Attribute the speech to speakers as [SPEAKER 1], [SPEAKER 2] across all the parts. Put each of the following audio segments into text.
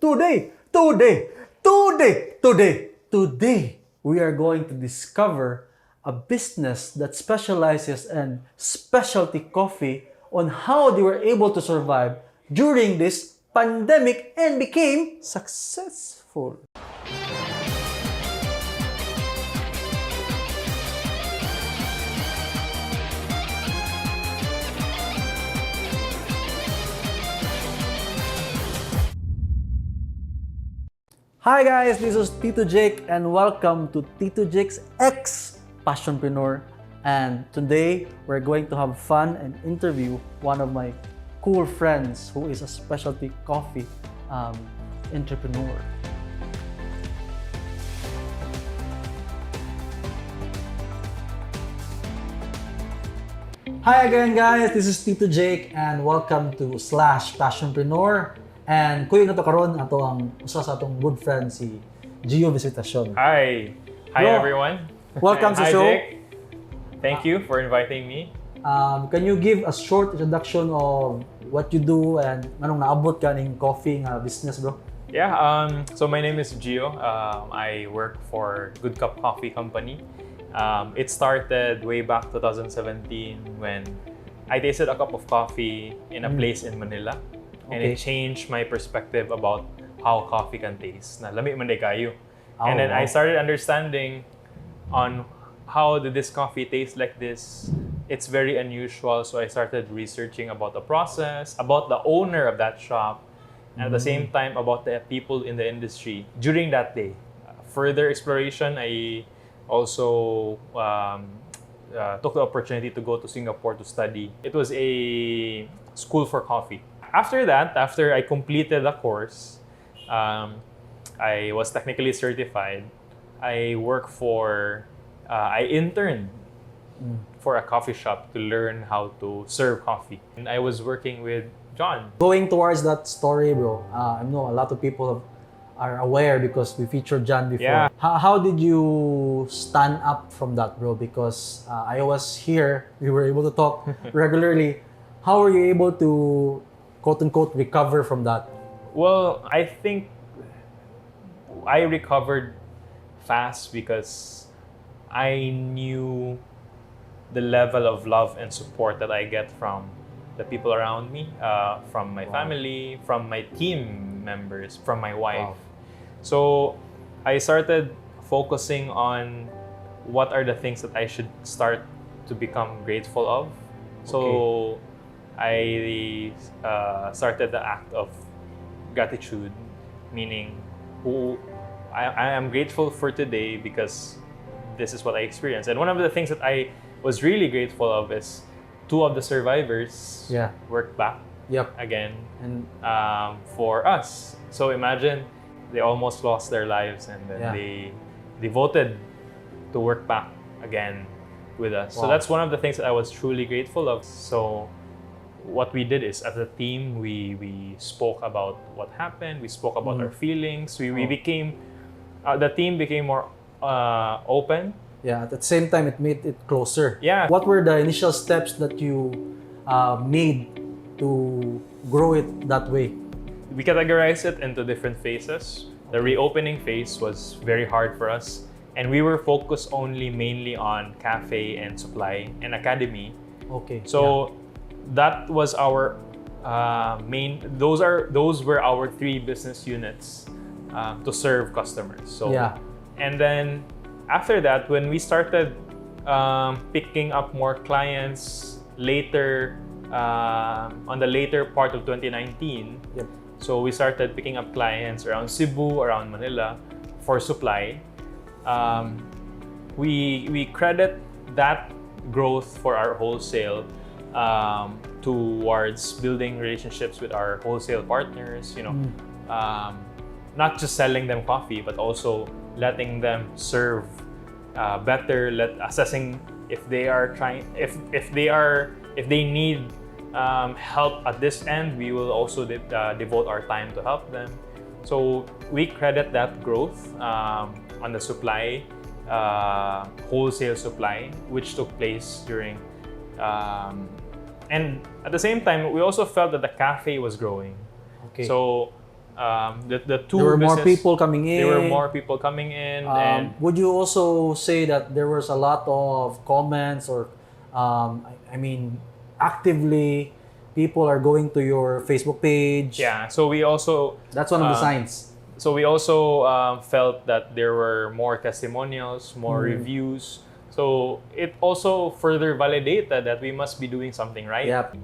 [SPEAKER 1] Today, we are going to discover a business that specializes in specialty coffee on how they were able to survive during this pandemic and became successful. Hi guys, this is TitoJake and welcome to TitoJake's X Passionpreneur. And today we're going to have fun and interview one of my cool friends who is a specialty coffee entrepreneur. Hi again guys, this is TitoJake and welcome to Slash Passionpreneur. And kuya na to karon ato ang usa sa atong good friend si Gio Visitacion.
[SPEAKER 2] Hi
[SPEAKER 1] Bro,
[SPEAKER 2] everyone.
[SPEAKER 1] welcome sa
[SPEAKER 2] Hi,
[SPEAKER 1] show.
[SPEAKER 2] Jake. Thank you for inviting me.
[SPEAKER 1] Can you give a short introduction of what you do and anong naabot ka ning coffee nga business, bro?
[SPEAKER 2] Yeah, so my name is Gio. I work for Good Cup Coffee Company. It started way back 2017 when I tasted a cup of coffee in a place in Manila. And it changed my perspective about how coffee can taste. Na lami man day kayo. And then I started understanding on how did this coffee taste like this. It's very unusual, so I started researching about the process, about the owner of that shop, and at the same time about the people in the industry during that day. Further exploration, I also took the opportunity to go to Singapore to study. It was a school for coffee. After that, after I completed the course, I was technically certified. I interned for a coffee shop to learn how to serve coffee. And I was working with John.
[SPEAKER 1] Going towards that story, bro, I know a lot of people are aware because we featured John before.
[SPEAKER 2] Yeah.
[SPEAKER 1] How did you stand up from that, bro? Because I was here, we were able to talk regularly. How were you able to quote-unquote recover from that?
[SPEAKER 2] Well, I think I recovered fast because I knew the level of love and support that I get from the people around me, from my family, from my team members, from my wife.
[SPEAKER 1] Wow.
[SPEAKER 2] So I started focusing on what are the things that I should start to become grateful of. So I started the act of gratitude, meaning I am grateful for today because this is what I experienced. And one of the things that I was really grateful of is two of the survivors worked back again and for us. So imagine they almost lost their lives and then they voted to work back again with us. So that's one of the things that I was truly grateful of. So what we did is, as a team, we spoke about what happened. We spoke about our feelings. We became, the team became more open.
[SPEAKER 1] Yeah, at the same time, it made it closer.
[SPEAKER 2] Yeah.
[SPEAKER 1] What were the initial steps that you made to grow it that way?
[SPEAKER 2] We categorized it into different phases. The reopening phase was very hard for us. And we were focused mainly on cafe and supply and academy. So that was our main. Those were our three business units to serve customers. So and then after that, when we started picking up more clients later on the later part of 2019, so we started picking up clients around Cebu, around Manila for supply. We credit that growth for our wholesale towards building relationships with our wholesale partners, not just selling them coffee, but also letting them serve better, assessing if they need help at this end, we will also devote our time to help them. So we credit that growth on the supply, wholesale supply, which took place during and at the same time, we also felt that the cafe was growing. So the two
[SPEAKER 1] There were more
[SPEAKER 2] business-
[SPEAKER 1] people coming in.
[SPEAKER 2] There were more people coming in, and
[SPEAKER 1] Would you also say that there was a lot of comments or, I mean, actively people are going to your Facebook page?
[SPEAKER 2] yeah. So we also
[SPEAKER 1] That's one of the signs.
[SPEAKER 2] So we also felt that there were more testimonials, more reviews. So it also further validated that we must be doing something right.
[SPEAKER 1] Yep.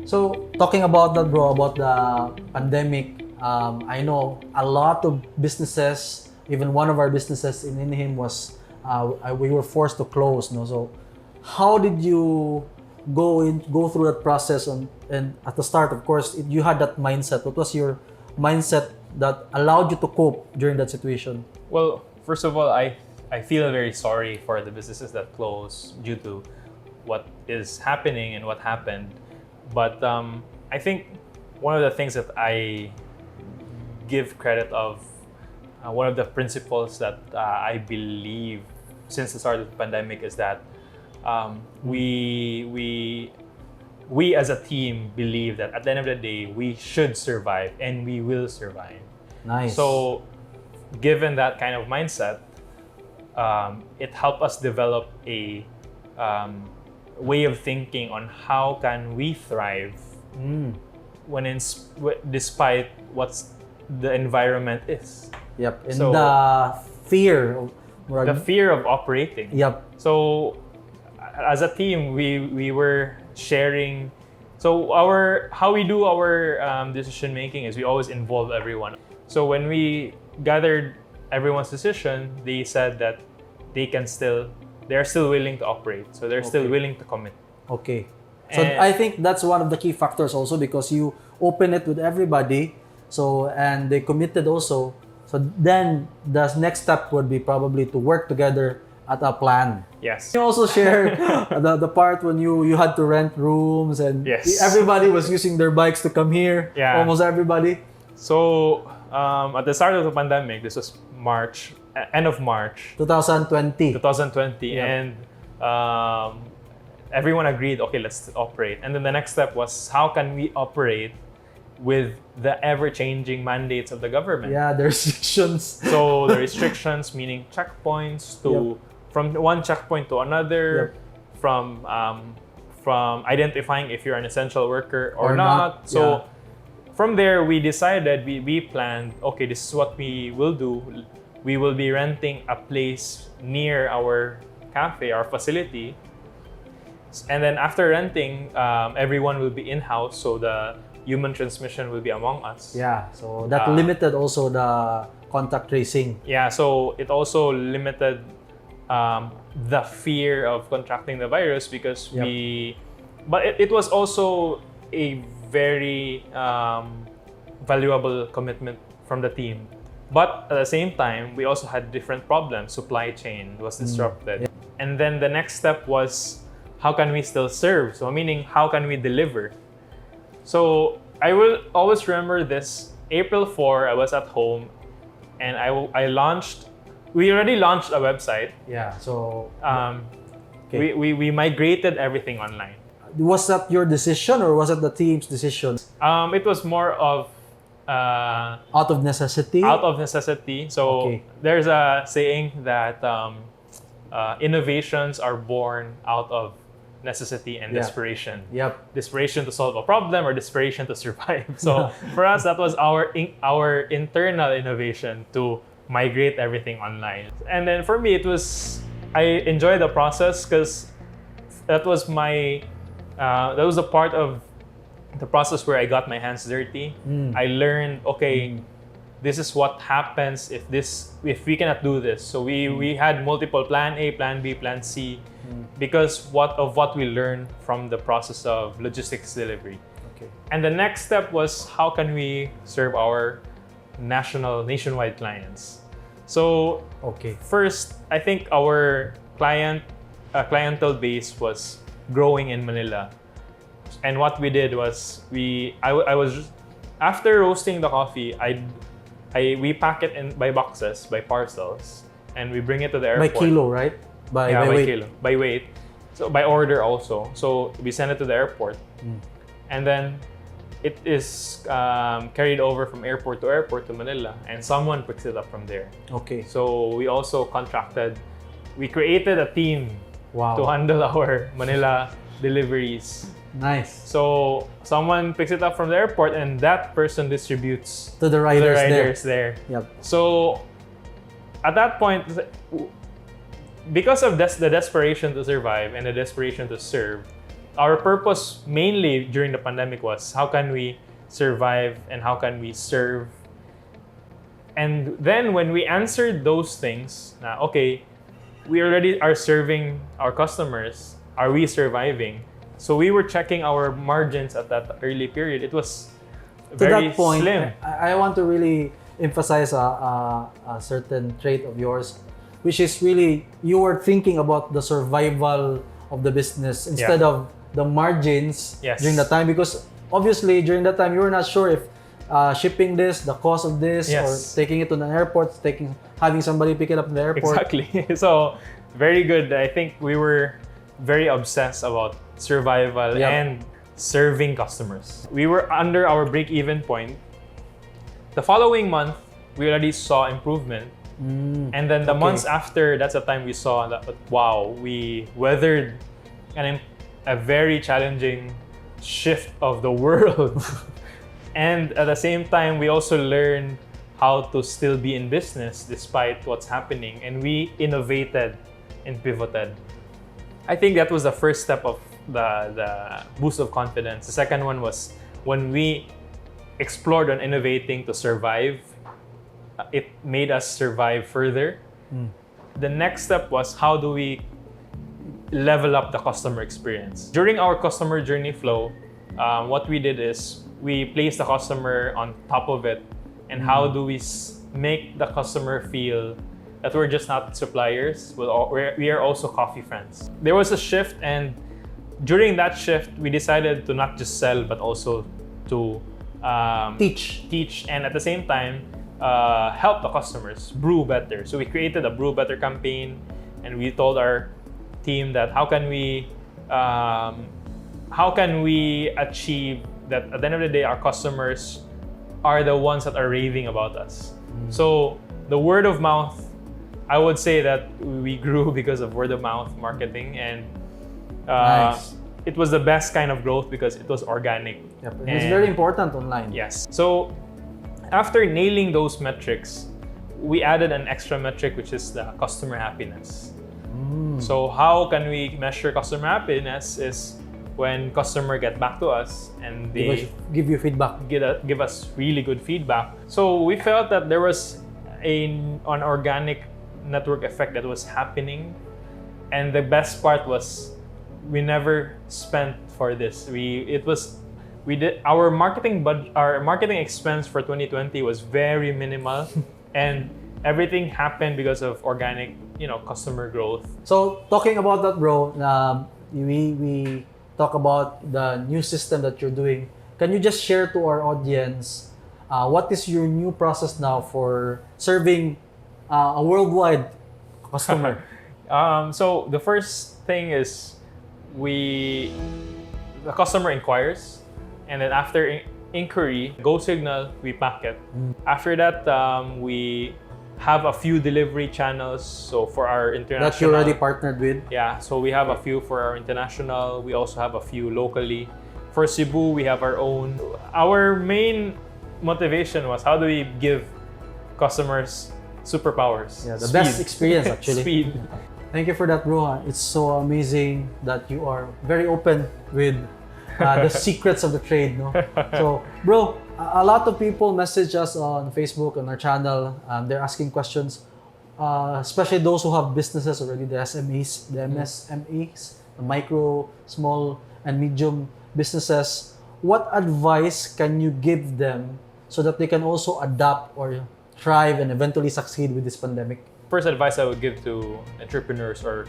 [SPEAKER 1] So talking about that, bro, about the pandemic, I know a lot of businesses, even one of our businesses in Inhim was, we were forced to close. No? So how did you go through that process? And at the start, of course, you had that mindset. What was your mindset that allowed you to cope during that situation?
[SPEAKER 2] Well, first of all, I feel very sorry for the businesses that close due to what is happening and what happened. But I think one of the things that I give credit of, one of the principles that I believe since the start of the pandemic is that we as a team believe that at the end of the day, we should survive and we will survive.
[SPEAKER 1] Nice.
[SPEAKER 2] So given that kind of mindset, it helped us develop a way of thinking on how can we thrive when despite what's the environment is.
[SPEAKER 1] Yep. And
[SPEAKER 2] So-
[SPEAKER 1] the fear.
[SPEAKER 2] The fear of operating.
[SPEAKER 1] Yep.
[SPEAKER 2] So as a team, we were sharing. So how we do our decision making is we always involve everyone. So when we gathered everyone's decision, they said that they're still willing to operate. So they're still
[SPEAKER 1] Okay.
[SPEAKER 2] willing to commit.
[SPEAKER 1] Okay. So
[SPEAKER 2] And-
[SPEAKER 1] I think that's one of the key factors also, because you open it with everybody. So, and they committed also. So then the next step would be probably to work together at a plan.
[SPEAKER 2] Yes.
[SPEAKER 1] You also share the part when you had to rent rooms and
[SPEAKER 2] Yes.
[SPEAKER 1] everybody was using their bikes to come here.
[SPEAKER 2] Yeah.
[SPEAKER 1] Almost everybody.
[SPEAKER 2] So at the start of the pandemic, this was March, end of March
[SPEAKER 1] 2020.
[SPEAKER 2] 2020,
[SPEAKER 1] Yeah.
[SPEAKER 2] and everyone agreed, okay, let's operate. And then the next step was, how can we operate with the ever-changing mandates of the government?
[SPEAKER 1] Yeah, the restrictions.
[SPEAKER 2] So the restrictions, meaning checkpoints to from one checkpoint to another, from identifying if you're an essential worker or,
[SPEAKER 1] Or
[SPEAKER 2] not.
[SPEAKER 1] not,
[SPEAKER 2] So
[SPEAKER 1] yeah.
[SPEAKER 2] from there, we decided, we planned, okay, this is what we will do. We will be renting a place near our cafe, our facility. And then after renting, everyone will be in-house, so the human transmission will be among us.
[SPEAKER 1] Yeah, so that limited also the contact tracing.
[SPEAKER 2] Yeah, so it also limited the fear of contracting the virus because but it was also a very valuable commitment from the team. But at the same time, we also had different problems. Supply chain was disrupted. And then the next step was, how can we still serve? So meaning, how can we deliver? So I will always remember this. April 4, I was at home and we already launched a website.
[SPEAKER 1] Yeah, so
[SPEAKER 2] We migrated everything online.
[SPEAKER 1] was that your decision or was it the team's decision?
[SPEAKER 2] It was more of
[SPEAKER 1] Out of necessity?
[SPEAKER 2] out of necessity. So
[SPEAKER 1] Okay.
[SPEAKER 2] there's a saying that innovations are born out of necessity and
[SPEAKER 1] Yeah.
[SPEAKER 2] desperation.
[SPEAKER 1] Yep.
[SPEAKER 2] Desperation to solve a problem or desperation to survive. So for us, that was our internal innovation to migrate everything online. And then for me, I enjoyed the process because that was that was a part of the process where I got my hands dirty. I learned, okay, this is what happens if we cannot do this. So we had multiple plan A, plan B, plan C, because of what we learned from the process of logistics delivery.
[SPEAKER 1] Okay.
[SPEAKER 2] And the next step was, how can we serve our nationwide clients? So
[SPEAKER 1] Okay.
[SPEAKER 2] first, I think our clientele base was growing in Manila. And what we did was I was after roasting the coffee, we pack it by boxes, by parcels, and we bring it to the
[SPEAKER 1] By
[SPEAKER 2] airport.
[SPEAKER 1] kilo, right? By weight.
[SPEAKER 2] Kilo, by weight. So by order also. So we send it to the airport. And then it is carried over from airport to airport to Manila, and someone picks it up from there.
[SPEAKER 1] Okay.
[SPEAKER 2] So we also we created a team
[SPEAKER 1] Wow.
[SPEAKER 2] to handle our Manila deliveries.
[SPEAKER 1] Nice.
[SPEAKER 2] So someone picks it up from the airport, and that person distributes
[SPEAKER 1] To the
[SPEAKER 2] to the
[SPEAKER 1] riders,
[SPEAKER 2] riders there.
[SPEAKER 1] Yep.
[SPEAKER 2] So at that point, because of the desperation to survive and the desperation to serve, our purpose mainly during the pandemic was how can we survive and how can we serve. And then when we answered those things, okay, we already are serving our customers. Are we surviving? So we were checking our margins at that early period. It was very
[SPEAKER 1] To that point,
[SPEAKER 2] slim.
[SPEAKER 1] I want to really emphasize a certain trait of yours, which is really you were thinking about the survival of the business instead of the margins during that time, because obviously during that time you were not sure if shipping this, the cost of this, or taking it to the airport, having somebody pick it up in the airport.
[SPEAKER 2] Exactly. So very good. I think we were very obsessed about survival and serving customers. We were under our break-even point. The following month, we already saw improvement. And then the months after, that's the time we saw that, wow, we weathered a very challenging shift of the world. And at the same time, we also learned how to still be in business despite what's happening. And we innovated and pivoted. I think that was the first step of the boost of confidence. The second one was when we explored on innovating to survive. It made us survive further. The next step was how do we level up the customer experience. During our customer journey flow, what we did is we placed the customer on top of it, and how do we make the customer feel that we're just not suppliers, we are also coffee friends. There was a shift, and during that shift, we decided to not just sell, but also to teach, and at the same time, help the customers brew better. So we created a brew better campaign, and we told our team that how can we achieve that at the end of the day, our customers are the ones that are raving about us. So the word of mouth, I would say that we grew because of word of mouth marketing, and it was the best kind of growth because it was organic.
[SPEAKER 1] Yep. And it's very important online.
[SPEAKER 2] Yes. So after nailing those metrics, we added an extra metric, which is the customer happiness. So how can we measure customer happiness is when customer get back to us and they
[SPEAKER 1] give you feedback.
[SPEAKER 2] Give us really good feedback. So we felt that there was an organic network effect that was happening, and the best part was we never spent for this. Our marketing expense for 2020 was very minimal, and everything happened because of organic, customer growth.
[SPEAKER 1] So talking about that, bro, we talk about the new system that you're doing. Can you just share to our audience what is your new process now for serving a worldwide customer?
[SPEAKER 2] So the first thing is the customer inquires, and then after inquiry, go signal, we pack it. After that, we have a few delivery channels. So for our international,
[SPEAKER 1] that you already partnered with.
[SPEAKER 2] Yeah, so we have a few for our international. We also have a few locally. For Cebu, we have our own. Our main motivation was how do we give customers superpowers?
[SPEAKER 1] Yeah, the best experience actually.
[SPEAKER 2] Speed.
[SPEAKER 1] Thank you for that, bro. It's so amazing that you are very open with the secrets of the trade, no? So, bro, a lot of people message us on Facebook, on our channel. They're asking questions, especially those who have businesses already, the SMEs, the MSMEs, the micro, small, and medium businesses. What advice can you give them so that they can also adapt or thrive and eventually succeed with this pandemic?
[SPEAKER 2] First advice I would give to entrepreneurs or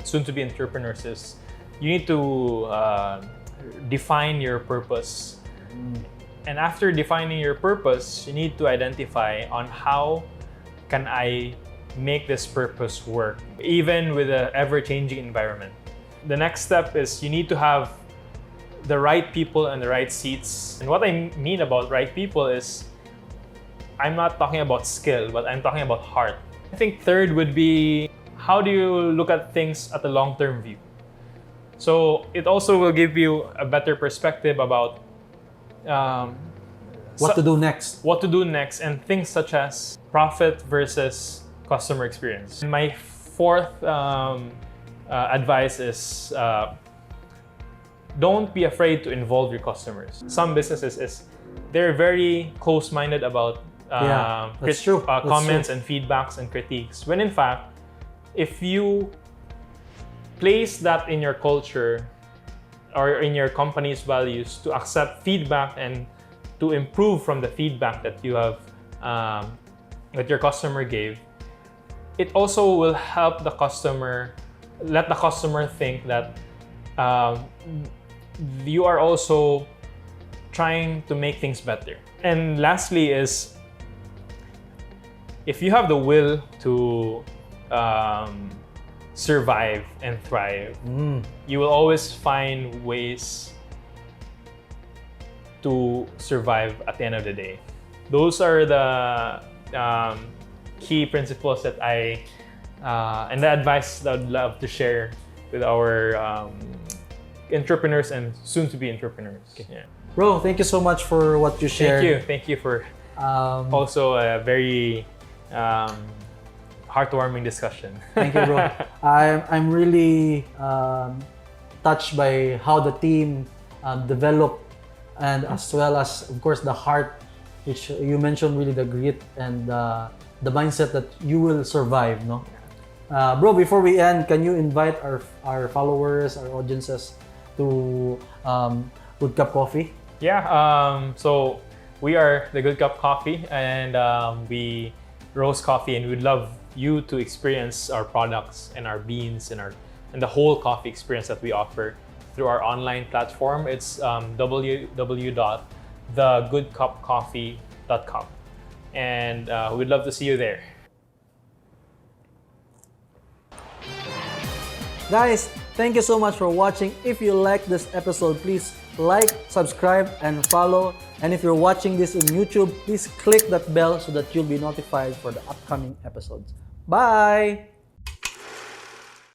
[SPEAKER 2] soon-to-be entrepreneurs is you need to define your purpose. And after defining your purpose, you need to identify on how can I make this purpose work, even with an ever-changing environment. The next step is you need to have the right people and the right seats. And what I mean about right people is I'm not talking about skill, but I'm talking about heart. I think third would be, how do you look at things at a long-term view? So it also will give you a better perspective about
[SPEAKER 1] What to do next?
[SPEAKER 2] What to do next, and things such as profit versus customer experience. And my fourth advice is don't be afraid to involve your customers. Some businesses they're very close-minded about
[SPEAKER 1] that's true.
[SPEAKER 2] comments and feedbacks and critiques. When in fact, if you place that in your culture or in your company's values to accept feedback and to improve from the feedback that you have that your customer gave, it also will help the customer, let the customer think that you are also trying to make things better. And lastly is, if you have the will to survive and thrive, you will always find ways to survive at the end of the day. Those are the key principles that and the advice that I'd love to share with our entrepreneurs and soon-to-be entrepreneurs. Okay. Yeah.
[SPEAKER 1] Bro, thank you so much for what you shared.
[SPEAKER 2] Thank you for also a very heartwarming discussion.
[SPEAKER 1] Thank you, bro. I'm really touched by how the team developed, and as well as, of course, the heart, which you mentioned, really the grit and the mindset that you will survive, no? Bro, before we end, can you invite our followers, our audiences to Good Cup Coffee?
[SPEAKER 2] Yeah, so we are the Good Cup Coffee, and we roast coffee, and we'd love you to experience our products and our beans and the whole coffee experience that we offer through our online platform. It's www.thegoodcupcoffee.com, and we'd love to see you there.
[SPEAKER 1] Guys, thank you so much for watching. If you like this episode, please like, subscribe, and follow. And if you're watching this on YouTube, please click that bell so that you'll be notified for the upcoming episodes. Bye!